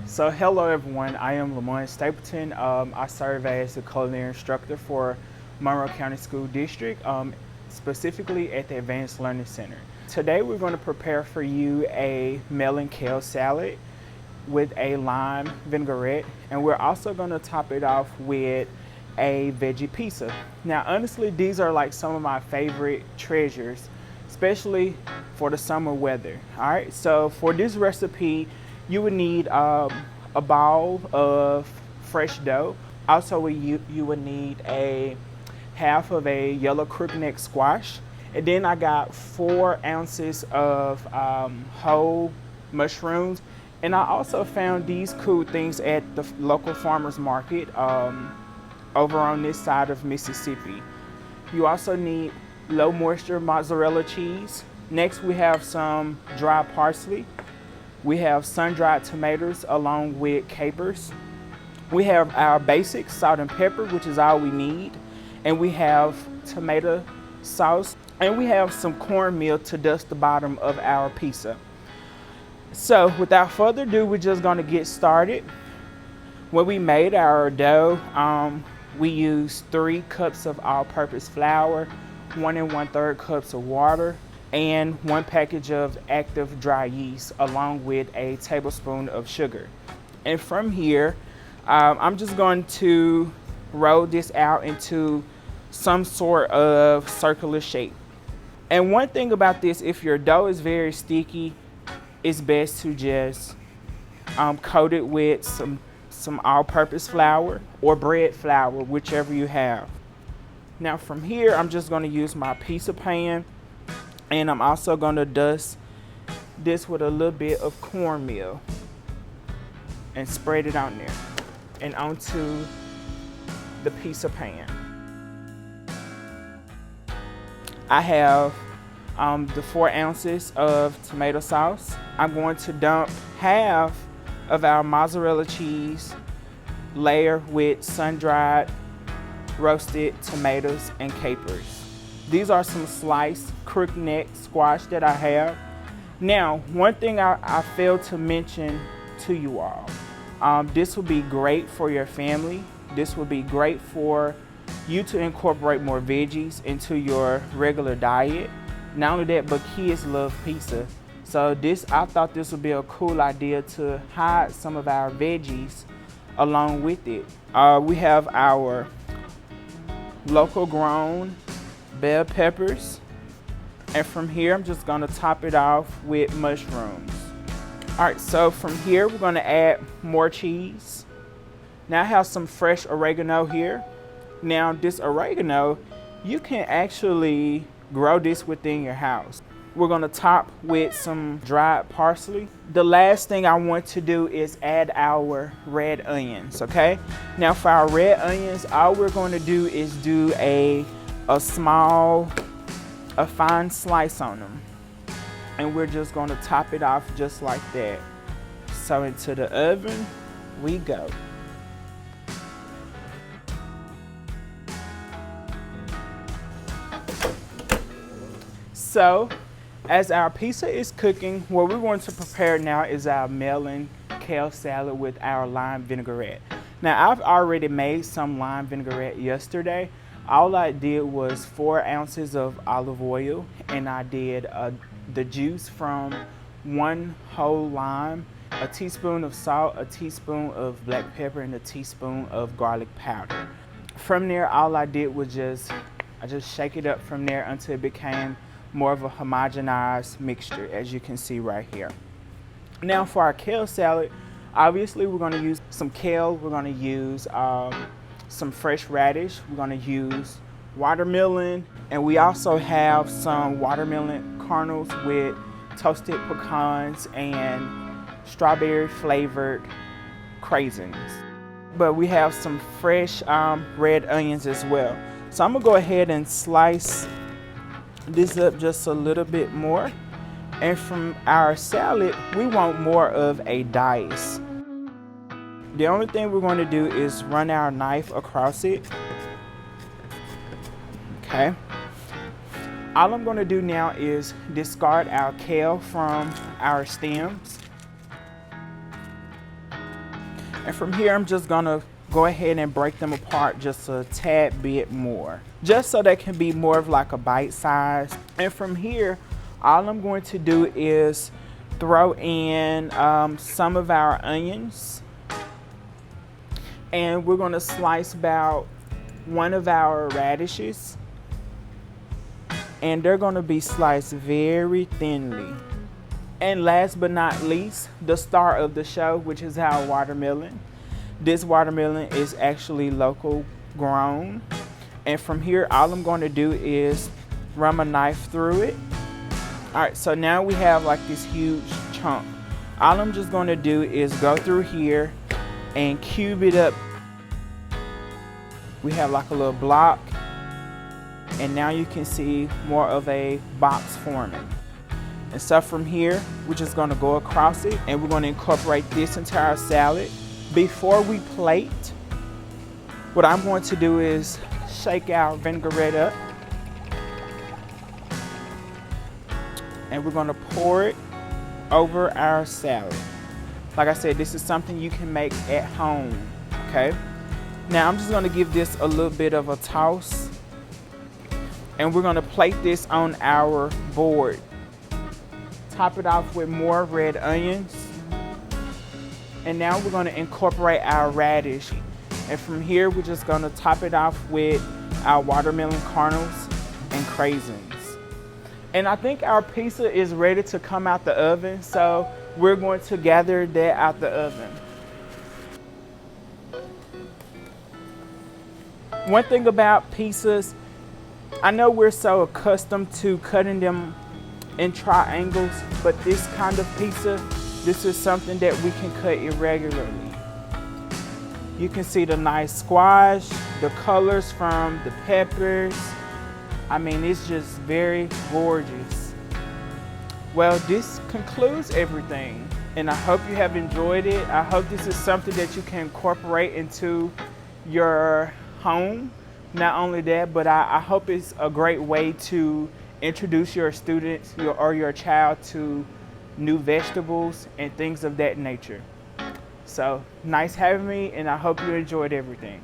So hello everyone, I am Lamon Stapleton. I serve as the culinary instructor for Monroe County School District, specifically at the Advanced Learning Center. Today we're going to prepare for you a melon kale salad with a lime vinaigrette, and we're also going to top it off with a veggie pizza. Now honestly, these are like some of my favorite treasures, especially for the summer weather. All right, so for this recipe, you would need a bowl of fresh dough. Also, you would need a half of a yellow crookneck squash. And then I got 4 ounces of whole mushrooms. And I also found these cool things at the local farmer's market over on this side of Mississippi. You also need low moisture mozzarella cheese. Next, we have some dry parsley. We have sun-dried tomatoes along with capers. We have our basic salt and pepper, which is all we need. And we have tomato sauce. And we have some cornmeal to dust the bottom of our pizza. So without further ado, we're just gonna get started. When we made our dough, we used 3 cups of all-purpose flour, 1 1/3 cups of water, and 1 package of active dry yeast along with a tablespoon of sugar. And from here, I'm just going to roll this out into some sort of circular shape. And one thing about this, if your dough is very sticky, it's best to just coat it with some all-purpose flour or bread flour, whichever you have. Now from here, I'm just going to use my pizza pan, and I'm also going to dust this with a little bit of cornmeal and spread it on there and onto the pizza pan. I have the 4 ounces of tomato sauce. I'm going to dump half of our mozzarella cheese layer with sun-dried roasted tomatoes and capers. These are some sliced crookneck squash that I have. Now, one thing I failed to mention to you all, this will be great for your family. This will be great for you to incorporate more veggies into your regular diet. Not only that, but kids love pizza. So I thought this would be a cool idea to hide some of our veggies along with it. We have our local grown bell peppers, and from here I'm just going to top it off with mushrooms. All right, so from here we're going to add more cheese. Now I have some fresh oregano here. Now this oregano, you can actually grow this within your house. We're going to top with some dried parsley. The last thing I want to do is add our red onions, okay? Now for our red onions, all we're going to do is do a fine slice on them. And we're just going to top it off just like that. So into the oven we go. So as our pizza is cooking, what we're going to prepare now is our melon kale salad with our lime vinaigrette. Now I've already made some lime vinaigrette yesterday. All I did was 4 ounces of olive oil, and I did the juice from 1 whole lime, a teaspoon of salt, a teaspoon of black pepper, and a teaspoon of garlic powder. From there, all I did was I just shake it up from there until it became more of a homogenized mixture, as you can see right here. Now for our kale salad, obviously we're going to use some kale, we're going to use some fresh radish, we're going to use watermelon, and we also have some watermelon kernels with toasted pecans and strawberry flavored craisins. But we have some fresh red onions as well. So I'm gonna go ahead and slice this up just a little bit more. And from our salad, we want more of a dice. The only thing we're going to do is run our knife across it. Okay. All I'm going to do now is discard our kale from our stems. And from here, I'm just gonna go ahead and break them apart just a tad bit more, just so they can be more of like a bite size. And from here, all I'm going to do is throw in some of our onions, and we're gonna slice about one of our radishes, and they're gonna be sliced very thinly. And last but not least, the star of the show, which is our watermelon. This watermelon is actually local grown. And from here, all I'm going to do is run my knife through it. All right, so now we have like this huge chunk. All I'm just going to do is go through here and cube it up. We have like a little block, and now you can see more of a box forming. And so from here, we're just gonna go across it, and we're gonna incorporate this into our salad. Before we plate, what I'm going to do is shake our vinaigrette up, and we're gonna pour it over our salad. Like I said, this is something you can make at home, okay? Now I'm just gonna give this a little bit of a toss, and we're gonna plate this on our board. Top it off with more red onions. And now we're gonna incorporate our radish. And from here, we're just gonna top it off with our watermelon kernels and craisins. And I think our pizza is ready to come out the oven, so we're going to gather that out the oven. One thing about pizzas, I know we're so accustomed to cutting them in triangles, but this kind of pizza, this is something that we can cut irregularly. You can see the nice squash, the colors from the peppers. I mean, it's just very gorgeous. Well, this concludes everything, and I hope you have enjoyed it. I hope this is something that you can incorporate into your home. Not only that, but I hope it's a great way to introduce your students or your child to new vegetables and things of that nature. So nice having me, and I hope you enjoyed everything.